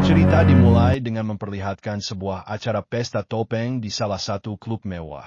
Cerita dimulai dengan memperlihatkan sebuah acara pesta topeng di salah satu klub mewah.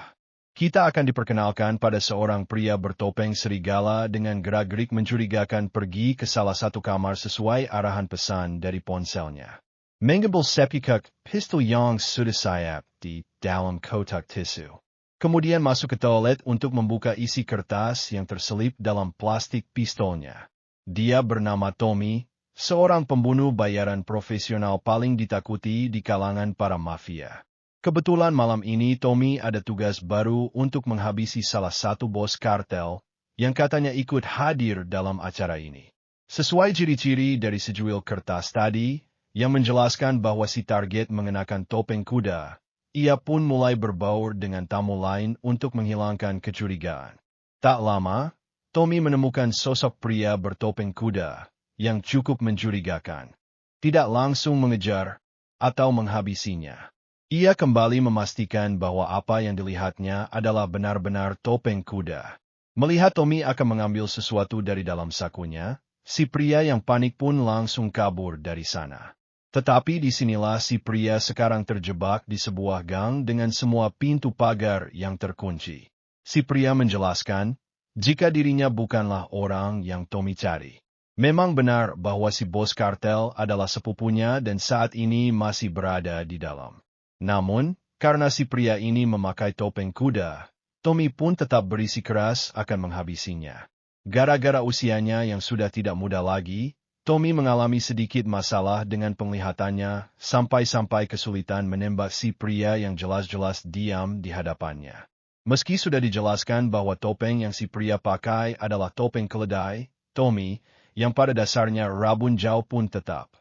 Kita akan diperkenalkan pada seorang pria bertopeng serigala dengan gerak-gerik mencurigakan pergi ke salah satu kamar sesuai arahan pesan dari ponselnya. Mengambil sepikuk pistol yang sudah sayap di dalam kotak tisu. Kemudian masuk ke toilet untuk membuka isi kertas yang terselip dalam plastik pistolnya. Dia bernama Tommy, seorang pembunuh bayaran profesional paling ditakuti di kalangan para mafia. Kebetulan malam ini Tommy ada tugas baru untuk menghabisi salah satu bos kartel yang katanya ikut hadir dalam acara ini. Sesuai ciri-ciri dari sejuil kertas tadi yang menjelaskan bahwa si target mengenakan topeng kuda, ia pun mulai berbaur dengan tamu lain untuk menghilangkan kecurigaan. Tak lama, Tommy menemukan sosok pria bertopeng kuda yang cukup mencurigakan. Tidak langsung mengejar atau menghabisinya. Ia kembali memastikan bahwa apa yang dilihatnya adalah benar-benar topeng kuda. Melihat Tommy akan mengambil sesuatu dari dalam sakunya, si pria yang panik pun langsung kabur dari sana. Tetapi disinilah si pria sekarang terjebak di sebuah gang dengan semua pintu pagar yang terkunci. Si pria menjelaskan, jika dirinya bukanlah orang yang Tommy cari. Memang benar bahwa si bos kartel adalah sepupunya dan saat ini masih berada di dalam. Namun, karena si pria ini memakai topeng kuda, Tommy pun tetap bersikeras akan menghabisinya. Gara-gara usianya yang sudah tidak muda lagi, Tommy mengalami sedikit masalah dengan penglihatannya sampai-sampai kesulitan menembak si pria yang jelas-jelas diam di hadapannya. Meski sudah dijelaskan bahwa topeng yang si pria pakai adalah topeng keledai, Tommy, yang pada dasarnya rabun jauh pun tetap.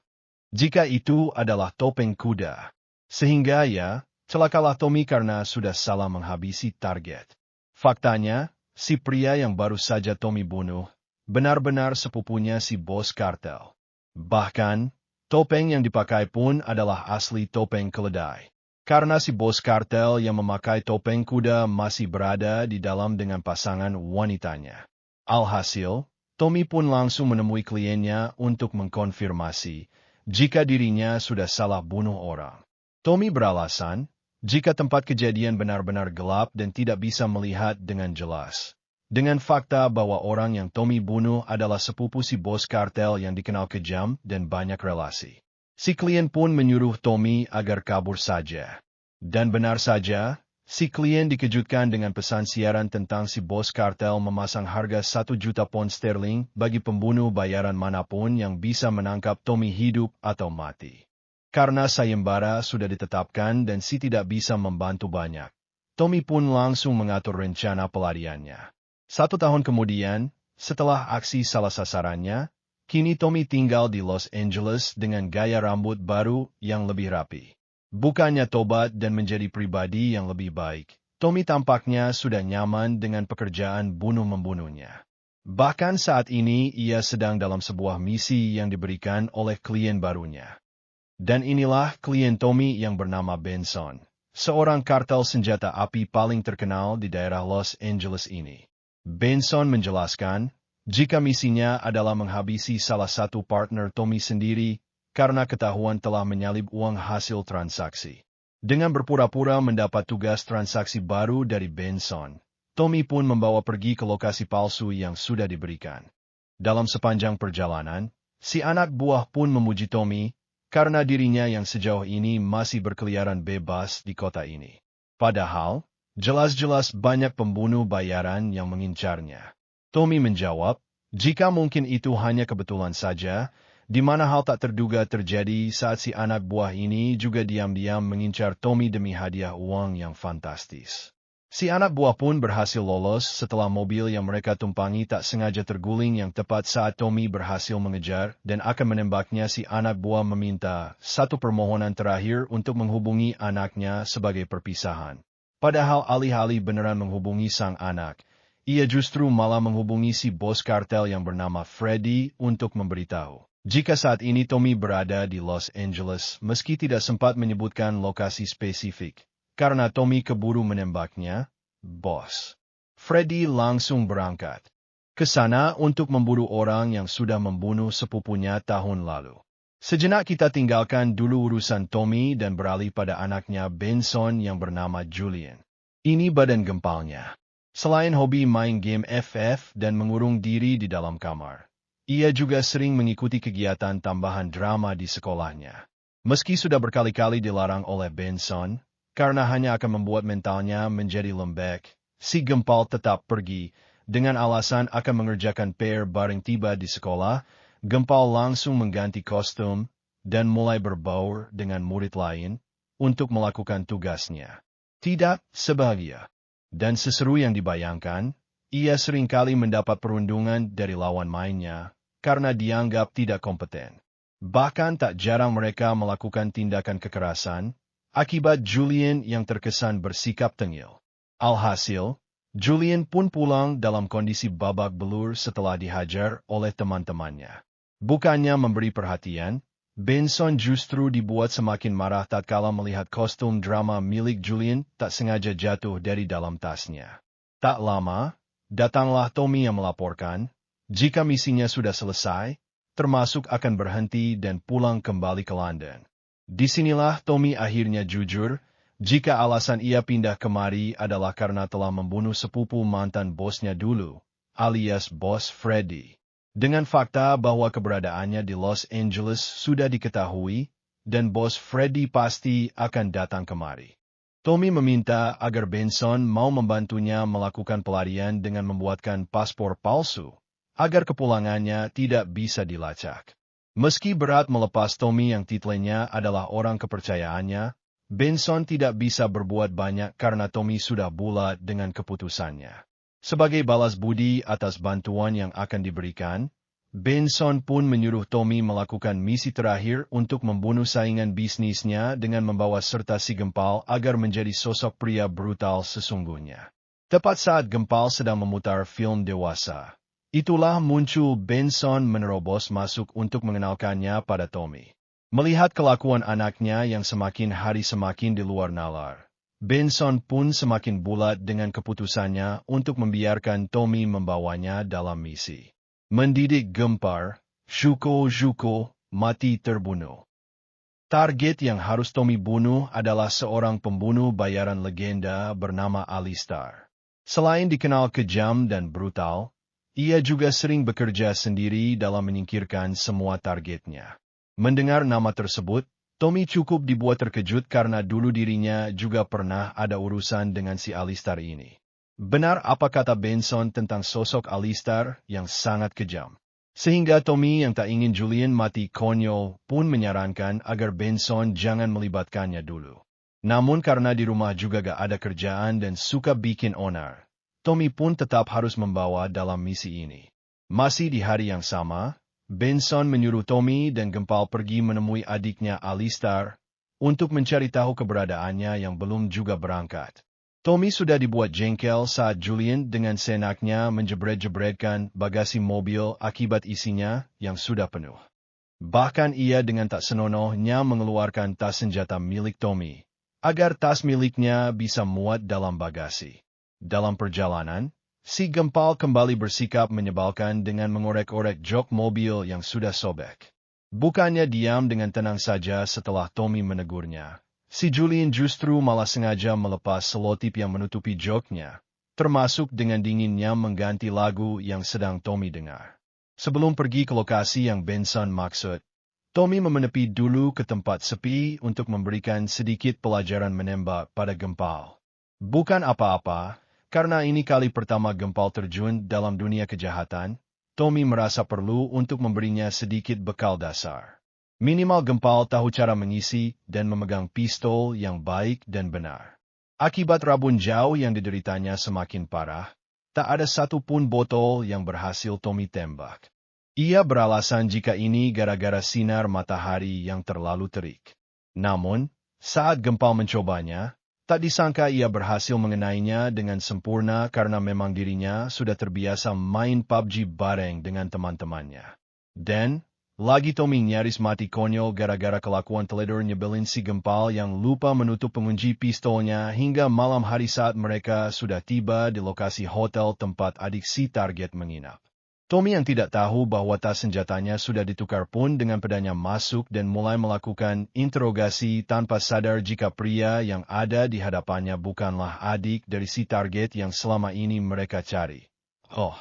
Jika itu adalah topeng kuda. Sehingga ya, celakalah Tommy karena sudah salah menghabisi target. Faktanya, si pria yang baru saja Tommy bunuh, benar-benar sepupunya si bos kartel. Bahkan, topeng yang dipakai pun adalah asli topeng keledai. Karena si bos kartel yang memakai topeng kuda masih berada di dalam dengan pasangan wanitanya. Alhasil, Tommy pun langsung menemui kliennya untuk mengkonfirmasi jika dirinya sudah salah bunuh orang. Tommy beralasan, jika tempat kejadian benar-benar gelap dan tidak bisa melihat dengan jelas. Dengan fakta bahwa orang yang Tommy bunuh adalah sepupu si bos kartel yang dikenal kejam dan banyak relasi. Si klien pun menyuruh Tommy agar kabur saja. Dan benar saja, si klien dikejutkan dengan pesan siaran tentang si bos kartel memasang harga 1 juta pound sterling bagi pembunuh bayaran manapun yang bisa menangkap Tommy hidup atau mati. Karena sayembara sudah ditetapkan dan si tidak bisa membantu banyak, Tommy pun langsung mengatur rencana pelariannya. 1 tahun kemudian, setelah aksi salah sasarannya, kini Tommy tinggal di Los Angeles dengan gaya rambut baru yang lebih rapi. Bukannya tobat dan menjadi pribadi yang lebih baik, Tommy tampaknya sudah nyaman dengan pekerjaan bunuh-membunuhnya. Bahkan saat ini ia sedang dalam sebuah misi yang diberikan oleh klien barunya. Dan inilah klien Tommy yang bernama Benson, seorang kartel senjata api paling terkenal di daerah Los Angeles ini. Benson menjelaskan, jika misinya adalah menghabisi salah satu partner Tommy sendiri, karena ketahuan telah menyalip uang hasil transaksi. Dengan berpura-pura mendapat tugas transaksi baru dari Benson, Tommy pun membawa pergi ke lokasi palsu yang sudah diberikan. Dalam sepanjang perjalanan, si anak buah pun memuji Tommy, karena dirinya yang sejauh ini masih berkeliaran bebas di kota ini. Padahal, jelas-jelas banyak pembunuh bayaran yang mengincarnya. Tommy menjawab, jika mungkin itu hanya kebetulan saja, di mana hal tak terduga terjadi saat si anak buah ini juga diam-diam mengincar Tommy demi hadiah uang yang fantastis. Si anak buah pun berhasil lolos setelah mobil yang mereka tumpangi tak sengaja terguling yang tepat saat Tommy berhasil mengejar dan akan menembaknya. Si anak buah meminta satu permohonan terakhir untuk menghubungi anaknya sebagai perpisahan. Padahal alih-alih beneran menghubungi sang anak, ia justru malah menghubungi si bos kartel yang bernama Freddy untuk memberitahu jika saat ini Tommy berada di Los Angeles meski tidak sempat menyebutkan lokasi spesifik. Karena Tommy keburu menembaknya, bos Freddy langsung berangkat ke sana untuk memburu orang yang sudah membunuh sepupunya tahun lalu. Sejenak kita tinggalkan dulu urusan Tommy dan beralih pada anaknya Benson yang bernama Julian. Ini badan gempalnya. Selain hobi main game FF dan mengurung diri di dalam kamar, ia juga sering mengikuti kegiatan tambahan drama di sekolahnya. Meski sudah berkali-kali dilarang oleh Benson, karena hanya akan membuat mentalnya menjadi lembek, si gempal tetap pergi. Dengan alasan akan mengerjakan PR bareng tiba di sekolah, Gempal langsung mengganti kostum dan mulai berbaur dengan murid lain untuk melakukan tugasnya. Tidak sebahagia dan seseru yang dibayangkan, ia seringkali mendapat perundungan dari lawan mainnya karena dianggap tidak kompeten. Bahkan tak jarang mereka melakukan tindakan kekerasan akibat Julian yang terkesan bersikap tengil. Alhasil, Julian pun pulang dalam kondisi babak belur setelah dihajar oleh teman-temannya. Bukannya memberi perhatian, Benson justru dibuat semakin marah tatkala melihat kostum drama milik Julian tak sengaja jatuh dari dalam tasnya. Tak lama, datanglah Tommy yang melaporkan, jika misinya sudah selesai, termasuk akan berhenti dan pulang kembali ke London. Disinilah Tommy akhirnya jujur, jika alasan ia pindah kemari adalah karena telah membunuh sepupu mantan bosnya dulu, alias Bos Freddy. Dengan fakta bahwa keberadaannya di Los Angeles sudah diketahui, dan Bos Freddy pasti akan datang kemari. Tommy meminta agar Benson mau membantunya melakukan pelarian dengan membuatkan paspor palsu, agar kepulangannya tidak bisa dilacak. Meski berat melepas Tommy yang titelnya adalah orang kepercayaannya, Benson tidak bisa berbuat banyak karena Tommy sudah bulat dengan keputusannya. Sebagai balas budi atas bantuan yang akan diberikan, Benson pun menyuruh Tommy melakukan misi terakhir untuk membunuh saingan bisnisnya dengan membawa serta si Gempal agar menjadi sosok pria brutal sesungguhnya. Tepat saat Gempal sedang memutar film dewasa, itulah muncul Benson menerobos masuk untuk mengenalkannya pada Tommy. Melihat kelakuan anaknya yang semakin hari semakin di luar nalar, Benson pun semakin bulat dengan keputusannya untuk membiarkan Tommy membawanya dalam misi. Mendidik Gempar, Shuko mati terbunuh. Target yang harus Tommy bunuh adalah seorang pembunuh bayaran legenda bernama Alistar. Selain dikenal kejam dan brutal, ia juga sering bekerja sendiri dalam menyingkirkan semua targetnya. Mendengar nama tersebut, Tommy cukup dibuat terkejut karena dulu dirinya juga pernah ada urusan dengan si Alistar ini. Benar apa kata Benson tentang sosok Alistar yang sangat kejam. Sehingga Tommy yang tak ingin Julian mati konyol pun menyarankan agar Benson jangan melibatkannya dulu. Namun karena di rumah juga gak ada kerjaan dan suka bikin onar, Tommy pun tetap harus membawa dalam misi ini. Masih di hari yang sama, Benson menyuruh Tommy dan Gempal pergi menemui adiknya Alistar untuk mencari tahu keberadaannya yang belum juga berangkat. Tommy sudah dibuat jengkel saat Julian dengan seenaknya menjebret-jebretkan bagasi mobil akibat isinya yang sudah penuh. Bahkan ia dengan tak senonohnya mengeluarkan tas senjata milik Tommy, agar tas miliknya bisa muat dalam bagasi. Dalam perjalanan, si Gempal kembali bersikap menyebalkan dengan mengorek-orek jok mobil yang sudah sobek. Bukannya diam dengan tenang saja setelah Tommy menegurnya, si Julian justru malah sengaja melepas selotip yang menutupi joknya, termasuk dengan dinginnya mengganti lagu yang sedang Tommy dengar. Sebelum pergi ke lokasi yang Benson maksud, Tommy memenepi dulu ke tempat sepi untuk memberikan sedikit pelajaran menembak pada Gempal. Bukan apa-apa, karena ini kali pertama Gempal terjun dalam dunia kejahatan, Tommy merasa perlu untuk memberinya sedikit bekal dasar. Minimal Gempal tahu cara mengisi dan memegang pistol yang baik dan benar. Akibat rabun jauh yang dideritanya semakin parah, tak ada satupun botol yang berhasil Tommy tembak. Ia beralasan jika ini gara-gara sinar matahari yang terlalu terik. Namun, saat Gempal mencobanya, tak disangka ia berhasil mengenainya dengan sempurna karena memang dirinya sudah terbiasa main PUBG bareng dengan teman-temannya. Dan, lagi Tommy nyaris mati konyol gara-gara kelakuan teledor nyebelin si Gempal yang lupa menutup pengunci pistolnya hingga malam hari saat mereka sudah tiba di lokasi hotel tempat adik si target menginap. Tommy yang tidak tahu bahwa tas senjatanya sudah ditukar pun dengan pedangnya masuk dan mulai melakukan interogasi tanpa sadar jika pria yang ada di hadapannya bukanlah adik dari si target yang selama ini mereka cari. Oh,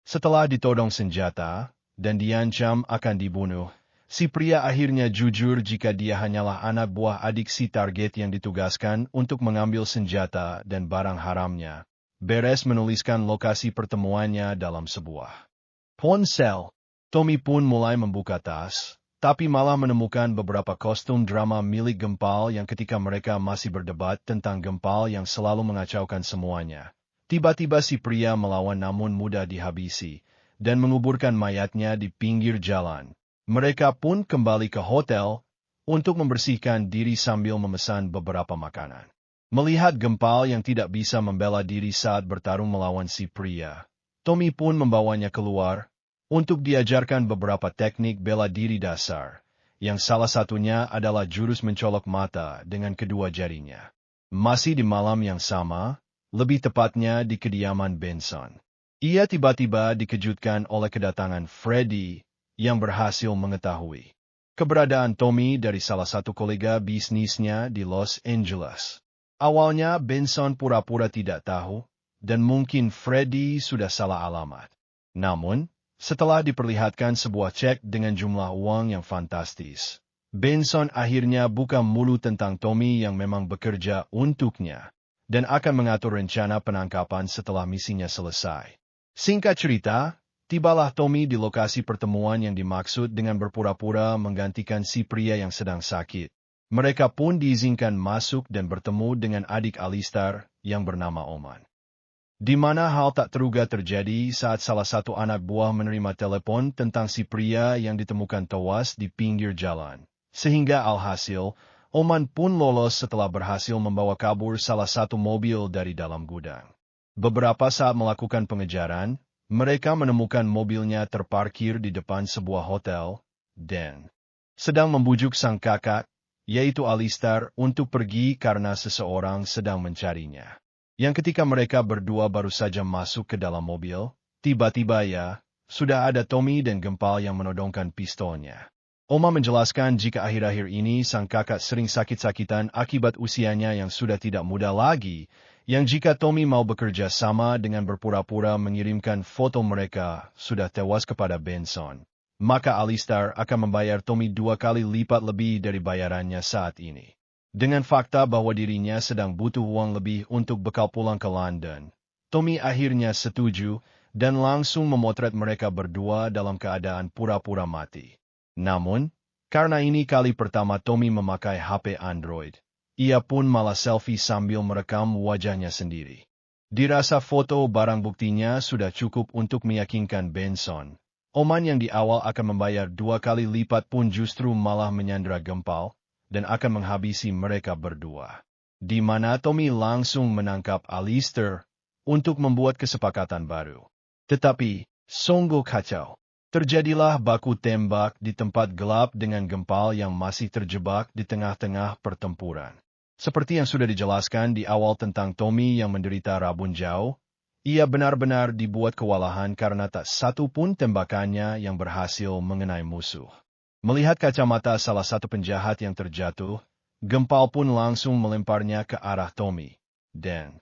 setelah ditodong senjata dan diancam akan dibunuh, si pria akhirnya jujur jika dia hanyalah anak buah adik si target yang ditugaskan untuk mengambil senjata dan barang haramnya. Beres menuliskan lokasi pertemuannya dalam sebuah ponsel, Tommy pun mulai membuka tas, tapi malah menemukan beberapa kostum drama milik Gempal yang ketika mereka masih berdebat tentang Gempal yang selalu mengacaukan semuanya. Tiba-tiba si pria melawan namun mudah dihabisi, dan menguburkan mayatnya di pinggir jalan. Mereka pun kembali ke hotel untuk membersihkan diri sambil memesan beberapa makanan. Melihat Gempal yang tidak bisa membela diri saat bertarung melawan si pria, Tommy pun membawanya keluar untuk diajarkan beberapa teknik bela diri dasar, yang salah satunya adalah jurus mencolok mata dengan kedua jarinya. Masih di malam yang sama, lebih tepatnya di kediaman Benson, ia tiba-tiba dikejutkan oleh kedatangan Freddy yang berhasil mengetahui keberadaan Tommy dari salah satu kolega bisnisnya di Los Angeles. Awalnya Benson pura-pura tidak tahu, dan mungkin Freddy sudah salah alamat. Namun, setelah diperlihatkan sebuah cek dengan jumlah uang yang fantastis, Benson akhirnya buka mulut tentang Tommy yang memang bekerja untuknya, dan akan mengatur rencana penangkapan setelah misinya selesai. Singkat cerita, tibalah Tommy di lokasi pertemuan yang dimaksud dengan berpura-pura menggantikan si pria yang sedang sakit. Mereka pun diizinkan masuk dan bertemu dengan adik Alistar yang bernama Oman. Di mana hal tak terduga terjadi saat salah satu anak buah menerima telepon tentang si pria yang ditemukan tewas di pinggir jalan. Sehingga alhasil, Oman pun lolos setelah berhasil membawa kabur salah satu mobil dari dalam gudang. Beberapa saat melakukan pengejaran, mereka menemukan mobilnya terparkir di depan sebuah hotel, dan sedang membujuk sang kakak, yaitu Alistar, untuk pergi karena seseorang sedang mencarinya. Yang ketika mereka berdua baru saja masuk ke dalam mobil, tiba-tiba sudah ada Tommy dan Gempal yang menodongkan pistolnya. Oma menjelaskan jika akhir-akhir ini sang kakak sering sakit-sakitan akibat usianya yang sudah tidak muda lagi, yang jika Tommy mau bekerja sama dengan berpura-pura mengirimkan foto mereka sudah tewas kepada Benson, maka Alistar akan membayar Tommy 2 kali lipat lebih dari bayarannya saat ini. Dengan fakta bahwa dirinya sedang butuh uang lebih untuk bekal pulang ke London, Tommy akhirnya setuju dan langsung memotret mereka berdua dalam keadaan pura-pura mati. Namun, karena ini kali pertama Tommy memakai HP Android, ia pun malah selfie sambil merekam wajahnya sendiri. Dirasa foto barang buktinya sudah cukup untuk meyakinkan Benson. Oman yang di awal akan membayar 2 kali lipat pun justru malah menyandera Gempal dan akan menghabisi mereka berdua. Di mana Tommy langsung menangkap Alistar untuk membuat kesepakatan baru. Tetapi, sungguh kacau. Terjadilah baku tembak di tempat gelap dengan Gempal yang masih terjebak di tengah-tengah pertempuran. Seperti yang sudah dijelaskan di awal tentang Tommy yang menderita rabun jauh, ia benar-benar dibuat kewalahan karena tak satu pun tembakannya yang berhasil mengenai musuh. Melihat kacamata salah satu penjahat yang terjatuh, Gempal pun langsung melemparnya ke arah Tommy. Dan,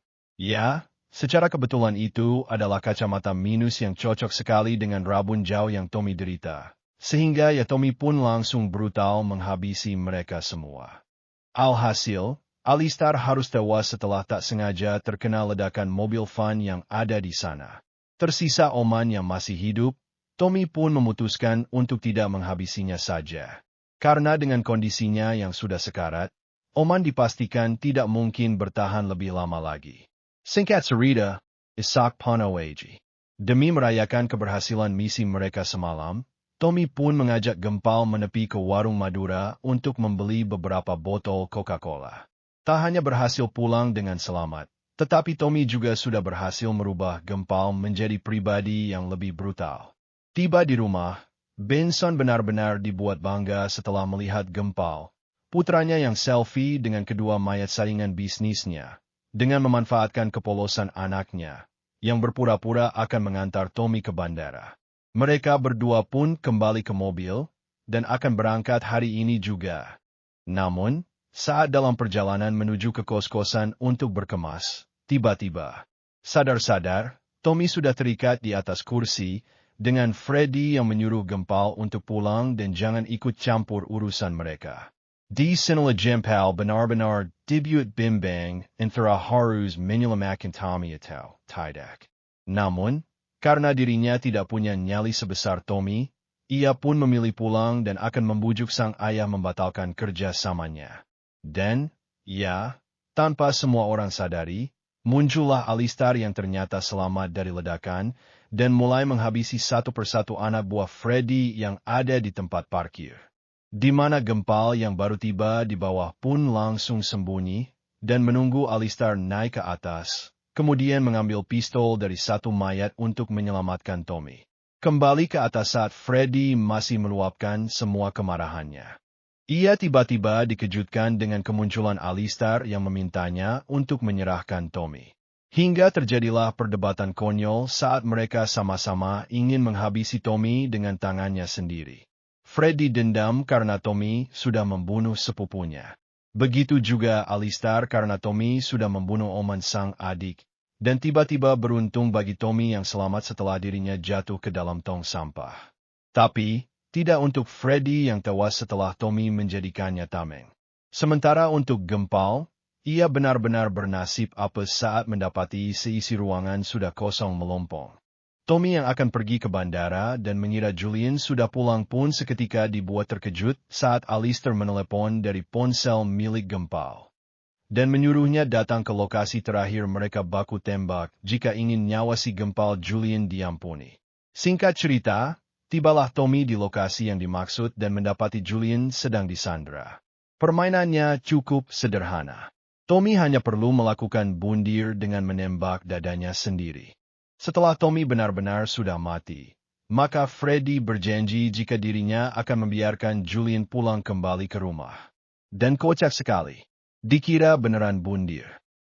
secara kebetulan itu adalah kacamata minus yang cocok sekali dengan rabun jauh yang Tommy derita. Sehingga Tommy pun langsung brutal menghabisi mereka semua. Alhasil, Alistar harus tewas setelah tak sengaja terkena ledakan mobil van yang ada di sana. Tersisa Oman yang masih hidup, Tommy pun memutuskan untuk tidak menghabisinya saja. Karena dengan kondisinya yang sudah sekarat, Oman dipastikan tidak mungkin bertahan lebih lama lagi. Singkat cerita, Isak Panawaji. Demi merayakan keberhasilan misi mereka semalam, Tommy pun mengajak Gempal menepi ke warung Madura untuk membeli beberapa botol Coca-Cola. Tak hanya berhasil pulang dengan selamat, tetapi Tommy juga sudah berhasil merubah Gempal menjadi pribadi yang lebih brutal. Tiba di rumah, Benson benar-benar dibuat bangga setelah melihat Gempal, putranya yang selfie dengan kedua mayat saingan bisnisnya, dengan memanfaatkan kepolosan anaknya, yang berpura-pura akan mengantar Tommy ke bandara. Mereka berdua pun kembali ke mobil, dan akan berangkat hari ini juga. Namun, saat dalam perjalanan menuju ke kos-kosan untuk berkemas, tiba-tiba, sadar-sadar, Tommy sudah terikat di atas kursi, dengan Freddy yang menyuruh Gempal untuk pulang dan jangan ikut campur urusan mereka. Di sinilah Gempal benar-benar debut bimbang antara harus menyelamatkan Tommy atau tidak. Namun, karena dirinya tidak punya nyali sebesar Tommy, ia pun memilih pulang dan akan membujuk sang ayah membatalkan kerjasamanya. Dan, ya, tanpa semua orang sadari, muncullah Alistar yang ternyata selamat dari ledakan dan mulai menghabisi satu persatu anak buah Freddy yang ada di tempat parkir. Di mana Gempal yang baru tiba di bawah pun langsung sembunyi dan menunggu Alistar naik ke atas, kemudian mengambil pistol dari satu mayat untuk menyelamatkan Tommy. Kembali ke atas saat Freddy masih meluapkan semua kemarahannya. Ia tiba-tiba dikejutkan dengan kemunculan Alistar yang memintanya untuk menyerahkan Tommy. Hingga terjadilah perdebatan konyol saat mereka sama-sama ingin menghabisi Tommy dengan tangannya sendiri. Freddy dendam karena Tommy sudah membunuh sepupunya. Begitu juga Alistar karena Tommy sudah membunuh Oman sang adik. Dan tiba-tiba beruntung bagi Tommy yang selamat setelah dirinya jatuh ke dalam tong sampah. Tapi, tidak untuk Freddy yang tewas setelah Tommy menjadikannya tameng. Sementara untuk Gempal, ia benar-benar bernasib apes saat mendapati seisi ruangan sudah kosong melompong. Tommy yang akan pergi ke bandara dan mengira Julian sudah pulang pun seketika dibuat terkejut saat Alistair menelepon dari ponsel milik Gempal. Dan menyuruhnya datang ke lokasi terakhir mereka baku tembak jika ingin nyawa si Gempal Julian diampuni. Singkat cerita, tibalah Tommy di lokasi yang dimaksud dan mendapati Julian sedang disandra. Permainannya cukup sederhana. Tommy hanya perlu melakukan bundir dengan menembak dadanya sendiri. Setelah Tommy benar-benar sudah mati, maka Freddy berjanji jika dirinya akan membiarkan Julian pulang kembali ke rumah. Dan kocak sekali. Dikira beneran bundir.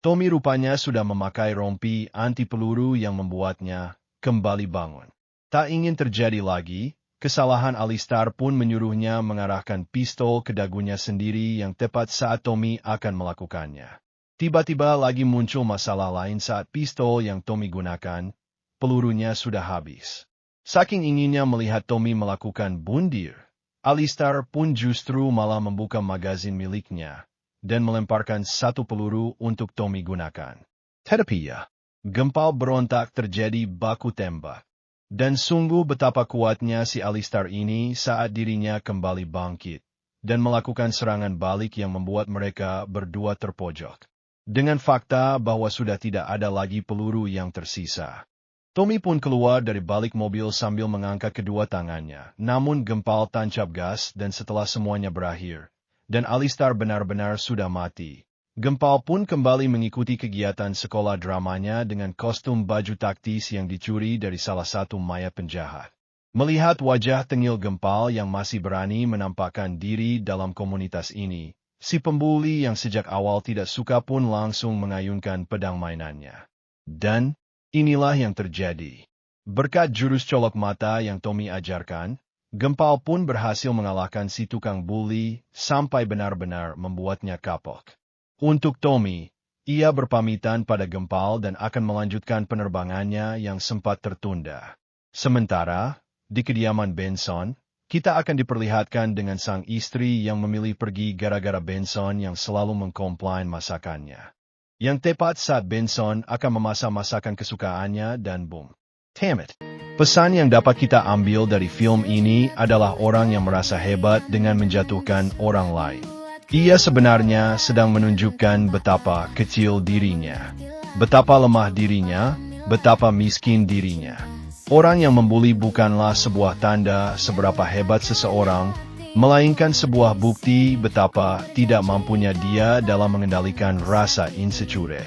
Tommy rupanya sudah memakai rompi anti peluru yang membuatnya kembali bangun. Tak ingin terjadi lagi, kesalahan Alistar pun menyuruhnya mengarahkan pistol ke dagunya sendiri yang tepat saat Tommy akan melakukannya. Tiba-tiba lagi muncul masalah lain saat pistol yang Tommy gunakan, pelurunya sudah habis. Saking inginnya melihat Tommy melakukan bundir, Alistar pun justru malah membuka magazin miliknya dan melemparkan satu peluru untuk Tommy gunakan. Tetapi ya, Gempal berontak terjadi baku tembak. Dan sungguh betapa kuatnya si Alistar ini saat dirinya kembali bangkit, dan melakukan serangan balik yang membuat mereka berdua terpojok. Dengan fakta bahwa sudah tidak ada lagi peluru yang tersisa. Tommy pun keluar dari balik mobil sambil mengangkat kedua tangannya, namun Gempal tancap gas dan setelah semuanya berakhir, dan Alistar benar-benar sudah mati. Gempal pun kembali mengikuti kegiatan sekolah dramanya dengan kostum baju taktis yang dicuri dari salah satu mayat penjahat. Melihat wajah tengil Gempal yang masih berani menampakkan diri dalam komunitas ini, si pembuli yang sejak awal tidak suka pun langsung mengayunkan pedang mainannya. Dan, inilah yang terjadi. Berkat jurus colok mata yang Tommy ajarkan, Gempal pun berhasil mengalahkan si tukang bully sampai benar-benar membuatnya kapok. Untuk Tommy, ia berpamitan pada Gempal dan akan melanjutkan penerbangannya yang sempat tertunda. Sementara, di kediaman Benson, kita akan diperlihatkan dengan sang istri yang memilih pergi gara-gara Benson yang selalu mengkomplain masakannya. Yang tepat saat Benson akan memasak masakan kesukaannya dan boom. Tamat. Pesan yang dapat kita ambil dari film ini adalah orang yang merasa hebat dengan menjatuhkan orang lain. Ia sebenarnya sedang menunjukkan betapa kecil dirinya, betapa lemah dirinya, betapa miskin dirinya. Orang yang membuli bukanlah sebuah tanda seberapa hebat seseorang, melainkan sebuah bukti betapa tidak mampunya dia dalam mengendalikan rasa insecure.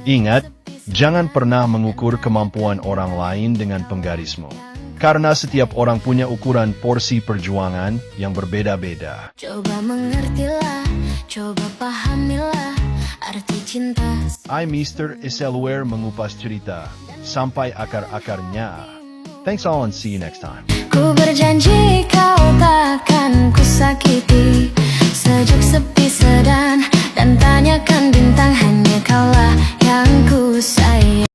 Ingat, jangan pernah mengukur kemampuan orang lain dengan penggarismu. Karena setiap orang punya ukuran porsi perjuangan yang berbeda-beda. Coba mengertilah, coba pahamilah arti cinta. Mr. Eselware mengupas cerita sampai akar-akarnya. Thanks all and see you next time. Ku berjanji kau takkan ku sakiti. Sejuk sepi